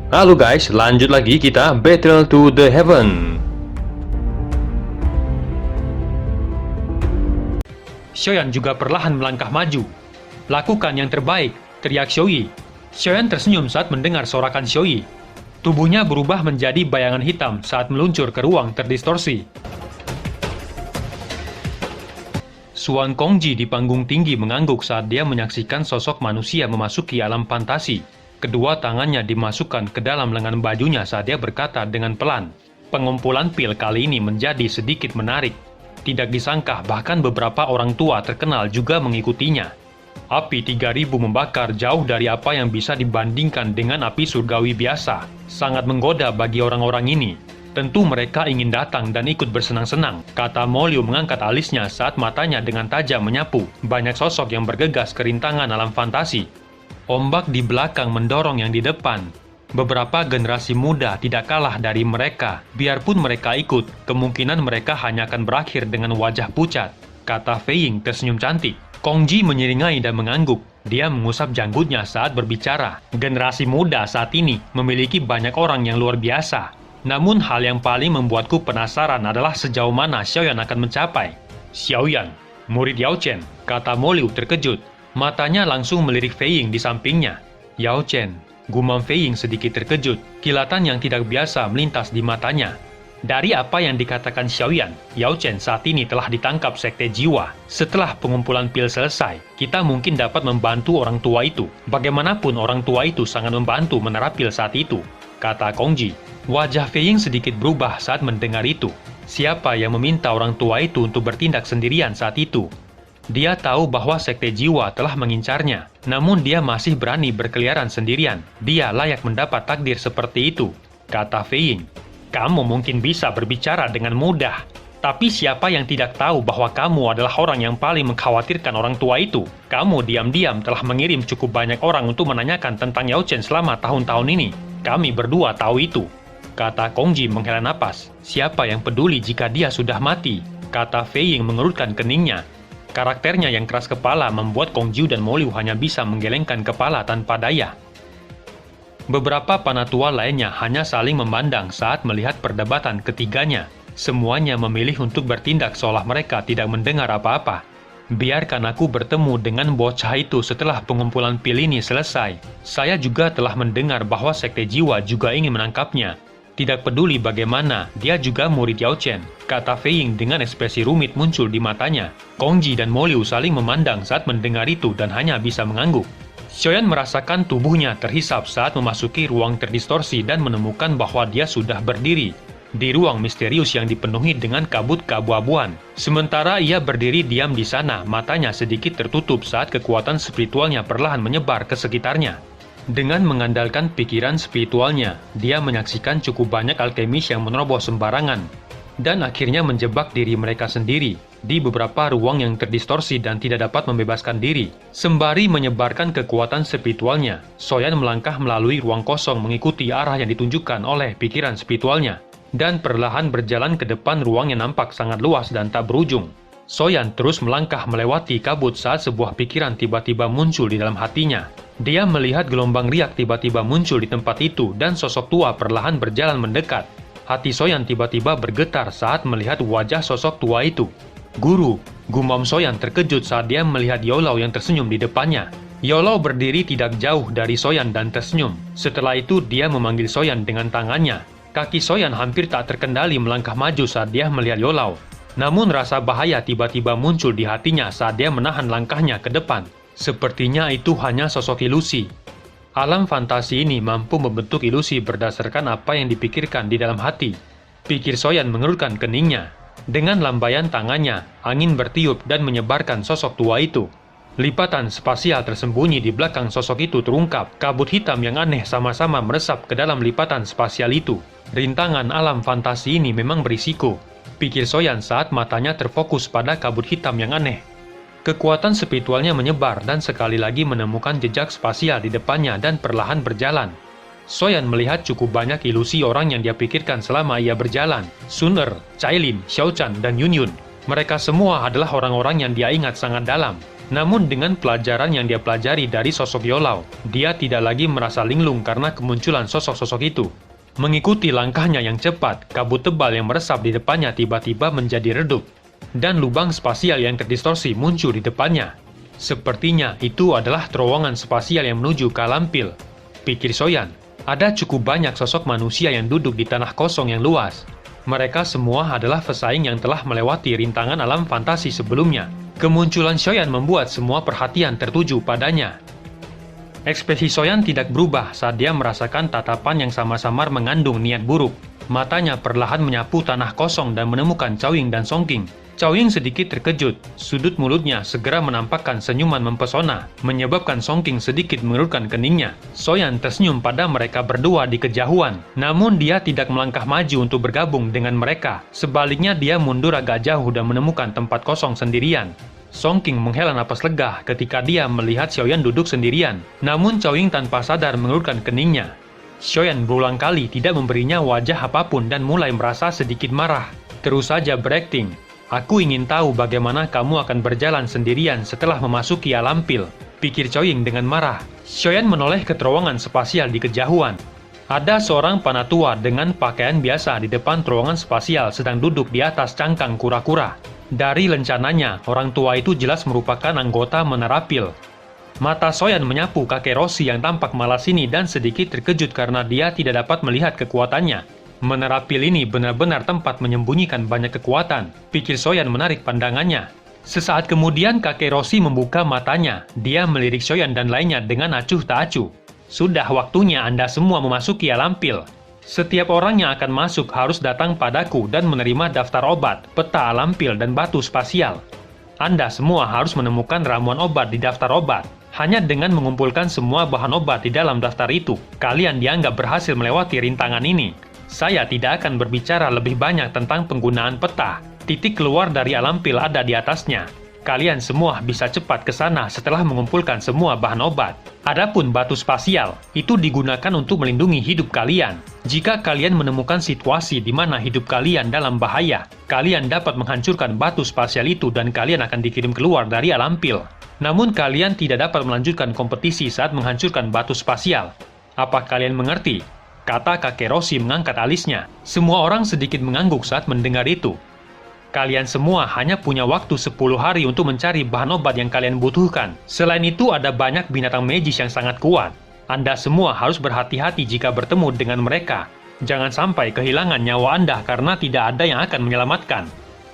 Halo guys, lanjut lagi kita Battle to the Heaven. Xiaoyan juga perlahan melangkah maju. Lakukan yang terbaik, teriak Xiaoyi. Xiaoyan tersenyum saat mendengar sorakan Xiaoyi. Tubuhnya berubah menjadi bayangan hitam saat meluncur ke ruang terdistorsi. Suan Kongji di panggung tinggi mengangguk saat dia menyaksikan sosok manusia memasuki alam fantasi. Kedua tangannya dimasukkan ke dalam lengan bajunya saat dia berkata dengan pelan. Pengumpulan pil kali ini menjadi sedikit menarik. Tidak disangka bahkan beberapa orang tua terkenal juga mengikutinya. Api 3000 membakar jauh dari apa yang bisa dibandingkan dengan api surgawi biasa. Sangat menggoda bagi orang-orang ini. Tentu mereka ingin datang dan ikut bersenang-senang, kata Mo Liu mengangkat alisnya saat matanya dengan tajam menyapu banyak sosok yang bergegas ke rintangan alam fantasi. Ombak di belakang mendorong yang di depan. Beberapa generasi muda tidak kalah dari mereka. Biarpun mereka ikut, kemungkinan mereka hanya akan berakhir dengan wajah pucat, kata Fei Ying tersenyum cantik. Kongji menyeringai dan mengangguk. Dia mengusap janggutnya saat berbicara. Generasi muda saat ini memiliki banyak orang yang luar biasa. Namun hal yang paling membuatku penasaran adalah sejauh mana Xiaoyan akan mencapai. Xiaoyan, murid Yao Chen, kata Mo Liu terkejut. Matanya langsung melirik Fei Ying di sampingnya. Yao Chen, gumam Fei Ying sedikit terkejut. Kilatan yang tidak biasa melintas di matanya. Dari apa yang dikatakan Xiaoyan, Yao Chen saat ini telah ditangkap sekte jiwa. Setelah pengumpulan pil selesai, kita mungkin dapat membantu orang tua itu. Bagaimanapun orang tua itu sangat membantu menerap pil saat itu, kata Kongji. Wajah Fei Ying sedikit berubah saat mendengar itu. Siapa yang meminta orang tua itu untuk bertindak sendirian saat itu? Dia tahu bahwa sekte jiwa telah mengincarnya, namun dia masih berani berkeliaran sendirian. Dia layak mendapat takdir seperti itu, kata Fei Ying. Kamu mungkin bisa berbicara dengan mudah, tapi siapa yang tidak tahu bahwa kamu adalah orang yang paling mengkhawatirkan orang tua itu? Kamu diam-diam telah mengirim cukup banyak orang untuk menanyakan tentang Yao Chen selama tahun-tahun ini. Kami berdua tahu itu, kata Kongji menghela napas. Siapa yang peduli jika dia sudah mati? Kata Fei Ying mengerutkan keningnya. Karakternya yang keras kepala membuat Kongji dan Mo Liu hanya bisa menggelengkan kepala tanpa daya. Beberapa panatua lainnya hanya saling memandang saat melihat perdebatan ketiganya. Semuanya memilih untuk bertindak seolah mereka tidak mendengar apa-apa. Biarkan aku bertemu dengan bocah itu setelah pengumpulan pil ini selesai. Saya juga telah mendengar bahwa sekte jiwa juga ingin menangkapnya. Tidak peduli bagaimana, dia juga murid Yao Chen, kata Fei Ying dengan ekspresi rumit muncul di matanya. Kongji dan Mo Liu saling memandang saat mendengar itu dan hanya bisa mengangguk. Xiaoyan merasakan tubuhnya terhisap saat memasuki ruang terdistorsi dan menemukan bahwa dia sudah berdiri di ruang misterius yang dipenuhi dengan kabut keabu-abuan. Sementara ia berdiri diam di sana, matanya sedikit tertutup saat kekuatan spiritualnya perlahan menyebar ke sekitarnya. Dengan mengandalkan pikiran spiritualnya, dia menyaksikan cukup banyak alkemis yang menerobos sembarangan dan akhirnya menjebak diri mereka sendiri di beberapa ruang yang terdistorsi dan tidak dapat membebaskan diri. Sembari menyebarkan kekuatan spiritualnya, Xiaoyan melangkah melalui ruang kosong mengikuti arah yang ditunjukkan oleh pikiran spiritualnya dan perlahan berjalan ke depan ruang yang nampak sangat luas dan tak berujung. Xiaoyan terus melangkah melewati kabut saat sebuah pikiran tiba-tiba muncul di dalam hatinya. Dia melihat gelombang riak tiba-tiba muncul di tempat itu dan sosok tua perlahan berjalan mendekat. Hati Xiaoyan tiba-tiba bergetar saat melihat wajah sosok tua itu. Guru, gumam Xiaoyan terkejut saat dia melihat Yaolao yang tersenyum di depannya. Yaolao berdiri tidak jauh dari Xiaoyan dan tersenyum. Setelah itu dia memanggil Xiaoyan dengan tangannya. Kaki Xiaoyan hampir tak terkendali melangkah maju saat dia melihat Yaolao. Namun rasa bahaya tiba-tiba muncul di hatinya saat dia menahan langkahnya ke depan. Sepertinya itu hanya sosok ilusi. Alam fantasi ini mampu membentuk ilusi berdasarkan apa yang dipikirkan di dalam hati. Pikir Xiaoyan mengerutkan keningnya. Dengan lambaian tangannya, angin bertiup dan menyebarkan sosok tua itu. Lipatan spasial tersembunyi di belakang sosok itu terungkap. Kabut hitam yang aneh sama-sama meresap ke dalam lipatan spasial itu. Rintangan alam fantasi ini memang berisiko, pikir Xiaoyan saat matanya terfokus pada kabut hitam yang aneh. Kekuatan spiritualnya menyebar dan sekali lagi menemukan jejak spasial di depannya dan perlahan berjalan. Xiaoyan melihat cukup banyak ilusi orang yang dia pikirkan selama ia berjalan. Sun Er, Cailin, Xiao Chan, dan Yun Yun. Mereka semua adalah orang-orang yang dia ingat sangat dalam. Namun dengan pelajaran yang dia pelajari dari sosok Yolau, dia tidak lagi merasa linglung karena kemunculan sosok-sosok itu. Mengikuti langkahnya yang cepat, kabut tebal yang meresap di depannya tiba-tiba menjadi redup, dan lubang spasial yang terdistorsi muncul di depannya. Sepertinya itu adalah terowongan spasial yang menuju ke alam pil. Pikir Soyan, ada cukup banyak sosok manusia yang duduk di tanah kosong yang luas. Mereka semua adalah pesaing yang telah melewati rintangan alam fantasi sebelumnya. Kemunculan Soyan membuat semua perhatian tertuju padanya. Ekspresi Soyan tidak berubah saat dia merasakan tatapan yang sama-samar mengandung niat buruk. Matanya perlahan menyapu tanah kosong dan menemukan Cao Ying dan Song Qing. Cao Ying sedikit terkejut, sudut mulutnya segera menampakkan senyuman mempesona, menyebabkan Song Qing sedikit mengerutkan keningnya. Soyan tersenyum pada mereka berdua di kejauhan, namun dia tidak melangkah maju untuk bergabung dengan mereka. Sebaliknya dia mundur agak jauh dan menemukan tempat kosong sendirian. Song Qing menghela napas lega ketika dia melihat Xiaoyan duduk sendirian, namun Cao Ying tanpa sadar mengerutkan keningnya. Xiaoyan berulang kali tidak memberinya wajah apapun dan mulai merasa sedikit marah. Terus saja berakting. Aku ingin tahu bagaimana kamu akan berjalan sendirian setelah memasuki alam pil, pikir Cao Ying dengan marah. Xiaoyan menoleh ke terowongan spasial di kejauhan. Ada seorang panatua dengan pakaian biasa di depan terowongan spasial sedang duduk di atas cangkang kura-kura. Dari lencananya, orang tua itu jelas merupakan anggota Menara Pil. Mata Soyan menyapu kakek Rossi yang tampak malas ini dan sedikit terkejut karena dia tidak dapat melihat kekuatannya. Menara Pil ini benar-benar tempat menyembunyikan banyak kekuatan, pikir Soyan menarik pandangannya. Sesaat kemudian kakek Rossi membuka matanya. Dia melirik Soyan dan lainnya dengan acuh tak acuh. Sudah waktunya Anda semua memasuki alam pil. Setiap orang yang akan masuk harus datang padaku dan menerima daftar obat, peta alam pil, dan batu spasial. Anda semua harus menemukan ramuan obat di daftar obat. Hanya dengan mengumpulkan semua bahan obat di dalam daftar itu, kalian dianggap berhasil melewati rintangan ini. Saya tidak akan berbicara lebih banyak tentang penggunaan peta. Titik keluar dari alam pil ada di atasnya. Kalian semua bisa cepat ke sana setelah mengumpulkan semua bahan obat. Adapun batu spasial, itu digunakan untuk melindungi hidup kalian. Jika kalian menemukan situasi di mana hidup kalian dalam bahaya, kalian dapat menghancurkan batu spasial itu dan kalian akan dikirim keluar dari alam pil. Namun kalian tidak dapat melanjutkan kompetisi saat menghancurkan batu spasial. Apa kalian mengerti? Kata kakek Rossi mengangkat alisnya. Semua orang sedikit mengangguk saat mendengar itu. Kalian semua hanya punya waktu 10 hari untuk mencari bahan obat yang kalian butuhkan. Selain itu ada banyak binatang magis yang sangat kuat. Anda semua harus berhati-hati jika bertemu dengan mereka. Jangan sampai kehilangan nyawa Anda karena tidak ada yang akan menyelamatkan.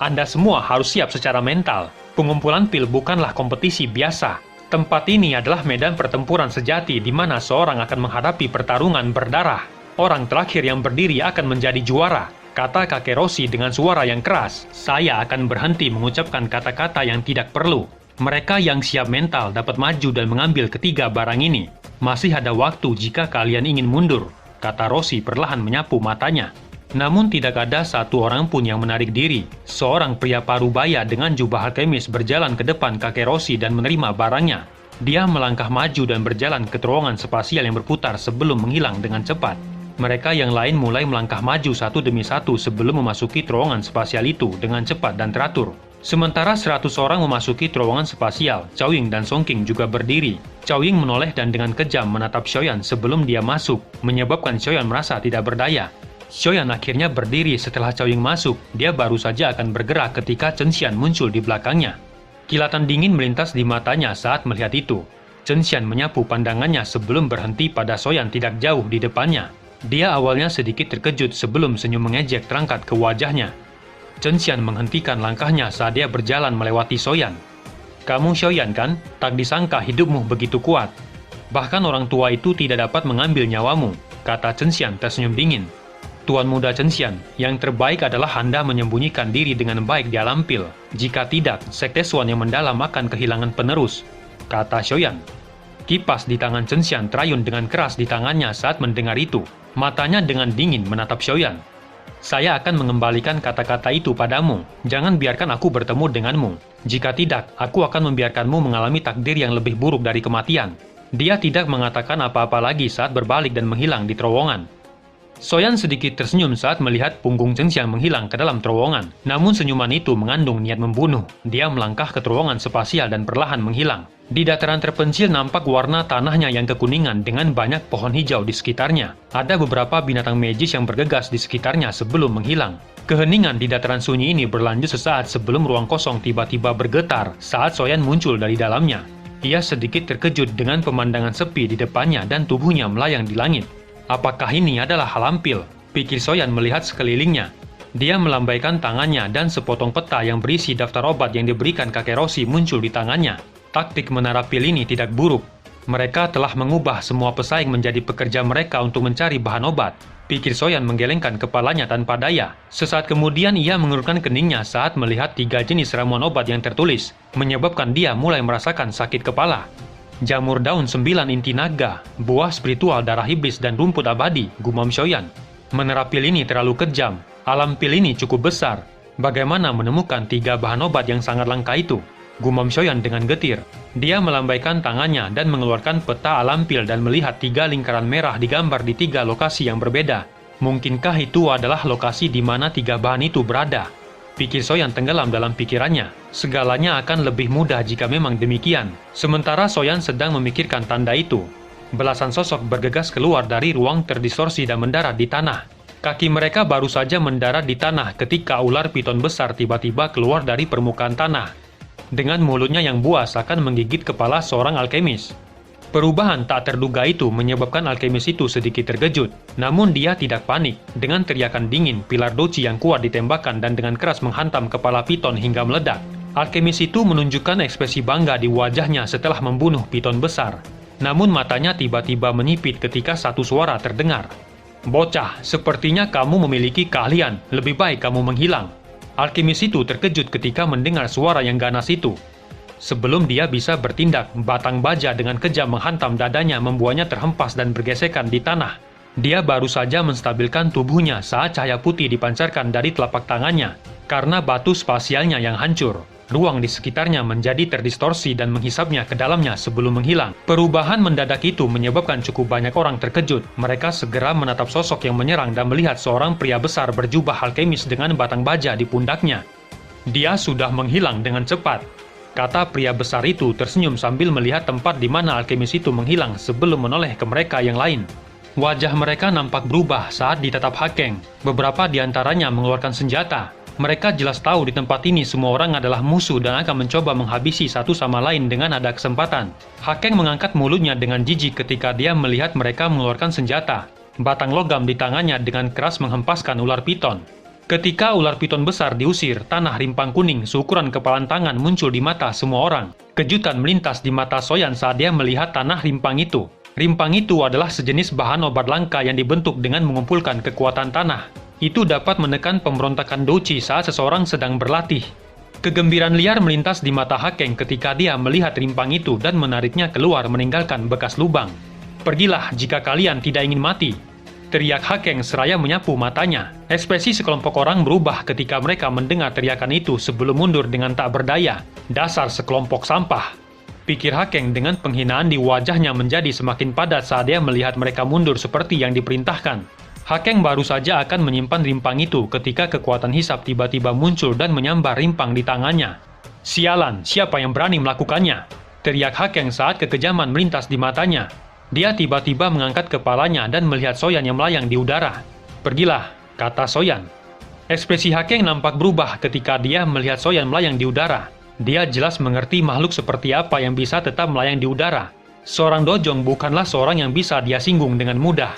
Anda semua harus siap secara mental. Pengumpulan pil bukanlah kompetisi biasa. Tempat ini adalah medan pertempuran sejati di mana seorang akan menghadapi pertarungan berdarah. Orang terakhir yang berdiri akan menjadi juara, kata kakek Rossi dengan suara yang keras. Saya akan berhenti mengucapkan kata-kata yang tidak perlu. Mereka yang siap mental dapat maju dan mengambil ketiga barang ini. Masih ada waktu jika kalian ingin mundur, kata Rossi perlahan menyapu matanya. Namun tidak ada satu orang pun yang menarik diri. Seorang pria parubaya dengan jubah alkemis berjalan ke depan kakek Rossi dan menerima barangnya. Dia melangkah maju dan berjalan ke terowongan spasial yang berputar sebelum menghilang dengan cepat. Mereka yang lain mulai melangkah maju satu demi satu sebelum memasuki terowongan spasial itu dengan cepat dan teratur. Sementara 100 orang memasuki terowongan spasial, Cao Ying dan Song Qing juga berdiri. Cao Ying menoleh dan dengan kejam menatap Xiaoyan sebelum dia masuk, menyebabkan Xiaoyan merasa tidak berdaya. Xiaoyan akhirnya berdiri setelah Cao Ying masuk. Dia baru saja akan bergerak ketika Chen Xian muncul di belakangnya. Kilatan dingin melintas di matanya saat melihat itu. Chen Xian menyapu pandangannya sebelum berhenti pada Xiaoyan tidak jauh di depannya. Dia awalnya sedikit terkejut sebelum senyum mengejek terangkat ke wajahnya. Chen Xian menghentikan langkahnya saat dia berjalan melewati Xiaoyan. Kamu Xiaoyan kan? Tak disangka hidupmu begitu kuat. Bahkan orang tua itu tidak dapat mengambil nyawamu, kata Chen Xian tersenyum dingin. Tuan muda Chen Xian, yang terbaik adalah Anda menyembunyikan diri dengan baik di alam pil. Jika tidak, Sekte Xuan yang mendalam akan kehilangan penerus, kata Xiaoyan. Kipas di tangan Chen Xian terayun dengan keras di tangannya saat mendengar itu. Matanya dengan dingin menatap Xiaoyan. Saya akan mengembalikan kata-kata itu padamu. Jangan biarkan aku bertemu denganmu. Jika tidak, aku akan membiarkanmu mengalami takdir yang lebih buruk dari kematian. Dia tidak mengatakan apa-apa lagi saat berbalik dan menghilang di terowongan. Soyan sedikit tersenyum saat melihat punggung Chen Xiang menghilang ke dalam terowongan. Namun senyuman itu mengandung niat membunuh. Dia melangkah ke terowongan spasial dan perlahan menghilang. Di dataran terpencil nampak warna tanahnya yang kekuningan dengan banyak pohon hijau di sekitarnya. Ada beberapa binatang magis yang bergegas di sekitarnya sebelum menghilang. Keheningan di dataran sunyi ini berlanjut sesaat sebelum ruang kosong tiba-tiba bergetar saat Soyan muncul dari dalamnya. Ia sedikit terkejut dengan pemandangan sepi di depannya dan tubuhnya melayang di langit. Apakah ini adalah halampil? Pikir Soyan melihat sekelilingnya. Dia melambaikan tangannya dan sepotong peta yang berisi daftar obat yang diberikan kakek Rossi muncul di tangannya. Taktik menara pil ini tidak buruk. Mereka telah mengubah semua pesaing menjadi pekerja mereka untuk mencari bahan obat. Pikir Soyan menggelengkan kepalanya tanpa daya. Sesaat kemudian ia mengerutkan keningnya saat melihat 3 jenis ramuan obat yang tertulis, menyebabkan dia mulai merasakan sakit kepala. Jamur daun 9 inti naga, buah spiritual darah iblis dan rumput abadi, gumam Soyan. Menara pil ini terlalu kejam, alam pil ini cukup besar. Bagaimana menemukan 3 bahan obat yang sangat langka itu? Gumam Soyan dengan getir. Dia melambaikan tangannya dan mengeluarkan peta alam pil dan melihat 3 lingkaran merah digambar di 3 lokasi yang berbeda. Mungkinkah itu adalah lokasi di mana 3 bahan itu berada? Pikir Soyan tenggelam dalam pikirannya. Segalanya akan lebih mudah jika memang demikian. Sementara Soyan sedang memikirkan tanda itu, belasan sosok bergegas keluar dari ruang terdistorsi dan mendarat di tanah. Kaki mereka baru saja mendarat di tanah ketika ular piton besar tiba-tiba keluar dari permukaan tanah. Dengan mulutnya yang buas akan menggigit kepala seorang alkemis. Perubahan tak terduga itu menyebabkan alkemis itu sedikit terkejut. Namun dia tidak panik. Dengan teriakan dingin, pilar doci yang kuat ditembakkan dan dengan keras menghantam kepala piton hingga meledak. Alkemis itu menunjukkan ekspresi bangga di wajahnya setelah membunuh piton besar. Namun matanya tiba-tiba menyipit ketika satu suara terdengar. "Bocah, sepertinya kamu memiliki keahlian. Lebih baik kamu menghilang." Alkemis itu terkejut ketika mendengar suara yang ganas itu. Sebelum dia bisa bertindak, batang baja dengan kejam menghantam dadanya membuatnya terhempas dan bergesekan di tanah. Dia baru saja menstabilkan tubuhnya saat cahaya putih dipancarkan dari telapak tangannya. Karena batu spasialnya yang hancur, ruang di sekitarnya menjadi terdistorsi dan menghisapnya ke dalamnya sebelum menghilang. Perubahan mendadak itu menyebabkan cukup banyak orang terkejut. Mereka segera menatap sosok yang menyerang dan melihat seorang pria besar berjubah alkemis dengan batang baja di pundaknya. Dia sudah menghilang dengan cepat. Kata pria besar itu tersenyum sambil melihat tempat di mana alkemis itu menghilang sebelum menoleh ke mereka yang lain. Wajah mereka nampak berubah saat ditatap Hakeng. Beberapa di antaranya mengeluarkan senjata. Mereka jelas tahu di tempat ini semua orang adalah musuh dan akan mencoba menghabisi satu sama lain dengan ada kesempatan. Hakeng mengangkat mulutnya dengan jijik ketika dia melihat mereka mengeluarkan senjata. Batang logam di tangannya dengan keras menghempaskan ular piton. Ketika ular piton besar diusir, tanah rimpang kuning seukuran kepalan tangan muncul di mata semua orang. Kejutan melintas di mata Soyan saat dia melihat tanah rimpang itu. Rimpang itu adalah sejenis bahan obat langka yang dibentuk dengan mengumpulkan kekuatan tanah. Itu dapat menekan pemberontakan Doci saat seseorang sedang berlatih. Kegembiraan liar melintas di mata Hakeng ketika dia melihat rimpang itu dan menariknya keluar meninggalkan bekas lubang. "Pergilah jika kalian tidak ingin mati," teriak Hakeng seraya menyapu matanya. Ekspresi sekelompok orang berubah ketika mereka mendengar teriakan itu sebelum mundur dengan tak berdaya. "Dasar sekelompok sampah," pikir Hakeng dengan penghinaan di wajahnya menjadi semakin padat saat dia melihat mereka mundur seperti yang diperintahkan. Hakeng baru saja akan menyimpan rimpang itu ketika kekuatan hisap tiba-tiba muncul dan menyambar rimpang di tangannya. "Sialan, siapa yang berani melakukannya?" teriak Hakeng saat kekejaman melintas di matanya. Dia tiba-tiba mengangkat kepalanya dan melihat Soyan yang melayang di udara. "Pergilah," kata Soyan. Ekspresi Hakeng nampak berubah ketika dia melihat Soyan melayang di udara. Dia jelas mengerti makhluk seperti apa yang bisa tetap melayang di udara. Seorang dojong bukanlah seorang yang bisa dia singgung dengan mudah.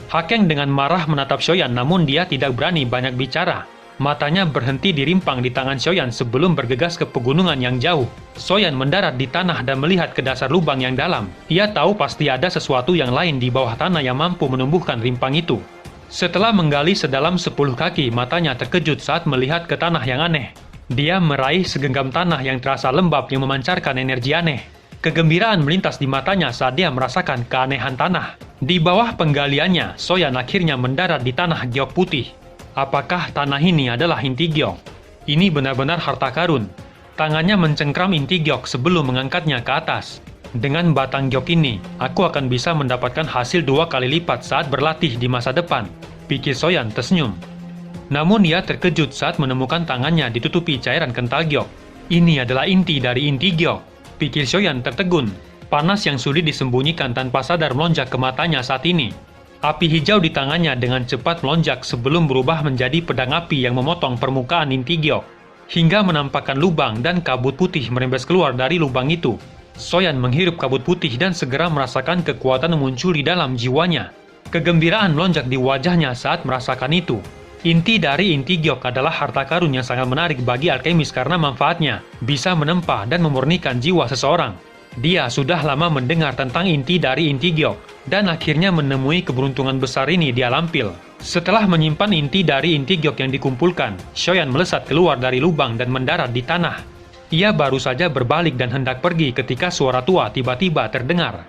Hakeng dengan marah menatap Soyan namun dia tidak berani banyak bicara. Matanya berhenti di rimpang di tangan Soyan sebelum bergegas ke pegunungan yang jauh. Soyan mendarat di tanah dan melihat ke dasar lubang yang dalam. Ia tahu pasti ada sesuatu yang lain di bawah tanah yang mampu menumbuhkan rimpang itu. Setelah menggali sedalam 10 kaki, matanya terkejut saat melihat ke tanah yang aneh. Dia meraih segenggam tanah yang terasa lembab yang memancarkan energi aneh. Kegembiraan melintas di matanya saat dia merasakan keanehan tanah. Di bawah penggaliannya, Soyan akhirnya mendarat di tanah giok putih. Apakah tanah ini adalah inti giok? Ini benar-benar harta karun. Tangannya mencengkram inti giok sebelum mengangkatnya ke atas. Dengan batang giok ini, aku akan bisa mendapatkan hasil 2 kali lipat saat berlatih di masa depan, pikir Soyan tersenyum. Namun ia terkejut saat menemukan tangannya ditutupi cairan kental giok. Ini adalah inti dari inti giok, pikir Soyan tertegun. Panas yang sulit disembunyikan tanpa sadar melonjak ke matanya saat ini. Api hijau di tangannya dengan cepat melonjak sebelum berubah menjadi pedang api yang memotong permukaan inti giok, hingga menampakkan lubang dan kabut putih merembes keluar dari lubang itu. Soyan menghirup kabut putih dan segera merasakan kekuatan muncul di dalam jiwanya. Kegembiraan melonjak di wajahnya saat merasakan itu. Inti dari inti giok adalah harta karun yang sangat menarik bagi alkemis karena manfaatnya bisa menempa dan memurnikan jiwa seseorang. Dia sudah lama mendengar tentang inti dari inti giok, dan akhirnya menemui keberuntungan besar ini di alam pil. Setelah menyimpan inti dari inti giok yang dikumpulkan, Soyan melesat keluar dari lubang dan mendarat di tanah. Ia baru saja berbalik dan hendak pergi ketika suara tua tiba-tiba terdengar.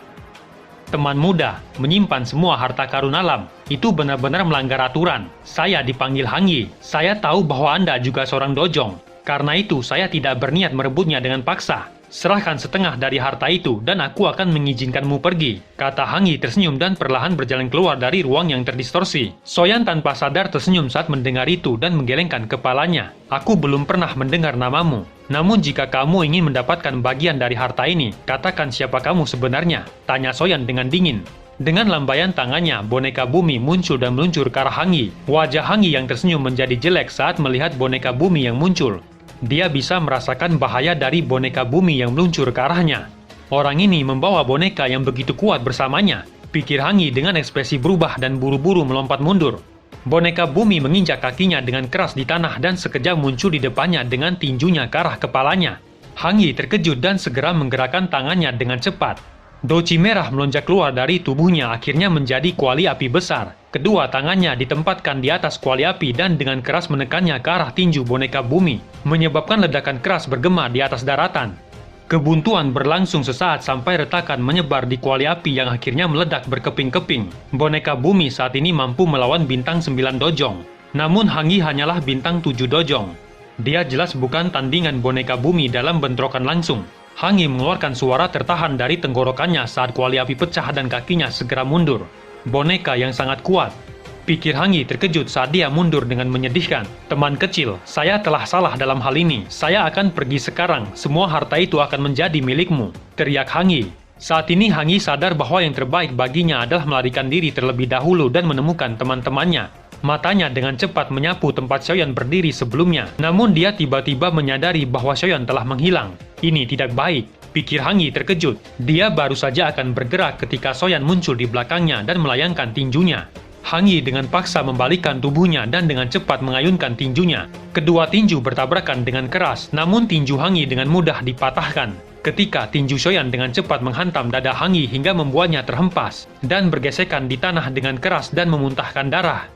Teman muda, menyimpan semua harta karun alam, itu benar-benar melanggar aturan. Saya dipanggil Hang Yi. Saya tahu bahwa Anda juga seorang dojong. Karena itu, saya tidak berniat merebutnya dengan paksa. Serahkan setengah dari harta itu dan aku akan mengizinkanmu pergi, kata Hang Yi tersenyum dan perlahan berjalan keluar dari ruang yang terdistorsi. Soyan tanpa sadar tersenyum saat mendengar itu dan menggelengkan kepalanya. Aku belum pernah mendengar namamu. Namun jika kamu ingin mendapatkan bagian dari harta ini, katakan siapa kamu sebenarnya, tanya Soyan dengan dingin. Dengan lambaian tangannya, boneka bumi muncul dan meluncur ke arah Hang Yi. Wajah Hang Yi yang tersenyum menjadi jelek saat melihat boneka bumi yang muncul. Dia bisa merasakan bahaya dari boneka bumi yang meluncur ke arahnya. Orang ini membawa boneka yang begitu kuat bersamanya, pikir Hang Yi dengan ekspresi berubah dan buru-buru melompat mundur. Boneka bumi menginjak kakinya dengan keras di tanah dan sekejap muncul di depannya dengan tinjunya ke arah kepalanya. Hang Yi terkejut dan segera menggerakkan tangannya dengan cepat. Doci merah melonjak keluar dari tubuhnya akhirnya menjadi kuali api besar. Kedua tangannya ditempatkan di atas kuali api dan dengan keras menekannya ke arah tinju boneka bumi, menyebabkan ledakan keras bergema di atas daratan. Kebuntuan berlangsung sesaat sampai retakan menyebar di kuali api yang akhirnya meledak berkeping-keping. Boneka bumi saat ini mampu melawan bintang 9 dojong. Namun Hang Yi hanyalah bintang 7 dojong. Dia jelas bukan tandingan boneka bumi dalam bentrokan langsung. Hang Yi mengeluarkan suara tertahan dari tenggorokannya saat kuali api pecah dan kakinya segera mundur. Boneka yang sangat kuat. Pikir Hang Yi terkejut saat dia mundur dengan menyedihkan. Teman kecil, saya telah salah dalam hal ini. Saya akan pergi sekarang. Semua harta itu akan menjadi milikmu, teriak Hang Yi. Saat ini Hang Yi sadar bahwa yang terbaik baginya adalah melarikan diri terlebih dahulu dan menemukan teman-temannya. Matanya dengan cepat menyapu tempat Soyan berdiri sebelumnya. Namun dia tiba-tiba menyadari bahwa Soyan telah menghilang. Ini tidak baik, pikir Hang Yi terkejut. Dia baru saja akan bergerak ketika Soyan muncul di belakangnya dan melayangkan tinjunya. Hang Yi dengan paksa membalikkan tubuhnya dan dengan cepat mengayunkan tinjunya. Kedua tinju bertabrakan dengan keras, namun tinju Hang Yi dengan mudah dipatahkan. Ketika tinju Soyan dengan cepat menghantam dada Hang Yi hingga membuatnya terhempas dan bergesekan di tanah dengan keras dan memuntahkan darah.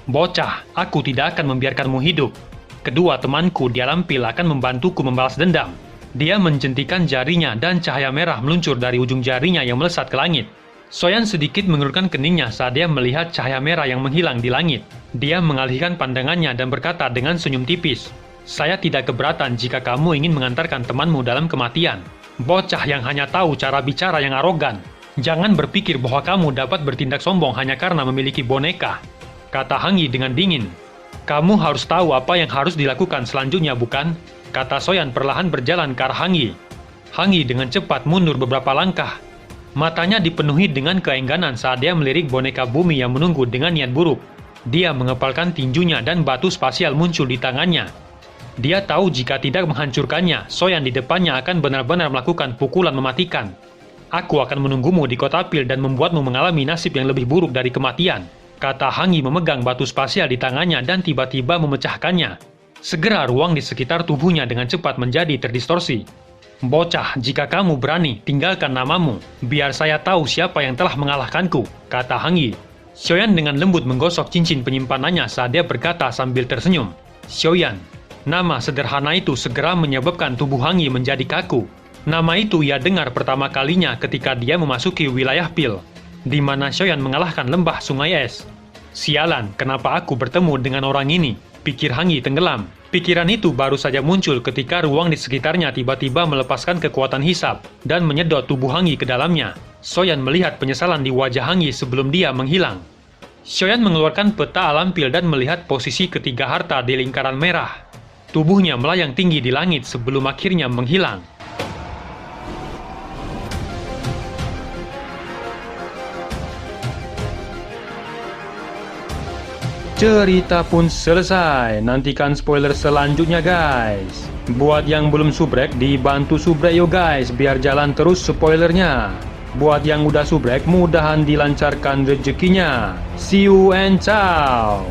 Bocah, aku tidak akan membiarkanmu hidup. Kedua temanku di alam pil akan membantuku membalas dendam. Dia menjentikan jarinya dan cahaya merah meluncur dari ujung jarinya yang melesat ke langit. Soyan sedikit mengerutkan keningnya saat dia melihat cahaya merah yang menghilang di langit. Dia mengalihkan pandangannya dan berkata dengan senyum tipis, "Saya tidak keberatan jika kamu ingin mengantarkan temanmu dalam kematian. Bocah yang hanya tahu cara bicara yang arogan. Jangan berpikir bahwa kamu dapat bertindak sombong hanya karena memiliki boneka," kata Hang Yi dengan dingin. "Kamu harus tahu apa yang harus dilakukan selanjutnya, bukan?" kata Soyan perlahan berjalan ke arah Hang Yi. Hang Yi dengan cepat mundur beberapa langkah. Matanya dipenuhi dengan keengganan saat dia melirik boneka bumi yang menunggu dengan niat buruk. Dia mengepalkan tinjunya dan batu spasial muncul di tangannya. Dia tahu jika tidak menghancurkannya, Soyan di depannya akan benar-benar melakukan pukulan mematikan. "Aku akan menunggumu di kota pil dan membuatmu mengalami nasib yang lebih buruk dari kematian," kata Hang Yi memegang batu spasial di tangannya dan tiba-tiba memecahkannya. Segera ruang di sekitar tubuhnya dengan cepat menjadi terdistorsi. "Bocah, jika kamu berani, tinggalkan namamu. Biar saya tahu siapa yang telah mengalahkanku," kata Hang Yi. Soyan dengan lembut menggosok cincin penyimpanannya saat dia berkata sambil tersenyum. "Soyan." Nama sederhana itu segera menyebabkan tubuh Hang Yi menjadi kaku. Nama itu ia dengar pertama kalinya ketika dia memasuki wilayah pil, di mana Soyan mengalahkan lembah sungai es. "Sialan, kenapa aku bertemu dengan orang ini?" pikir Hang Yi tenggelam. Pikiran itu baru saja muncul ketika ruang di sekitarnya tiba-tiba melepaskan kekuatan hisap dan menyedot tubuh Hangi ke dalamnya. Soyan melihat penyesalan di wajah Hangi sebelum dia menghilang. Soyan mengeluarkan peta alam pil dan melihat posisi ketiga harta di lingkaran merah. Tubuhnya melayang tinggi di langit sebelum akhirnya menghilang. Cerita pun selesai. Nantikan spoiler selanjutnya guys. Buat yang belum subrek, dibantu subrek yo guys, biar jalan terus spoilernya. Buat yang udah subrek, mudahan dilancarkan rezekinya. See you and ciao.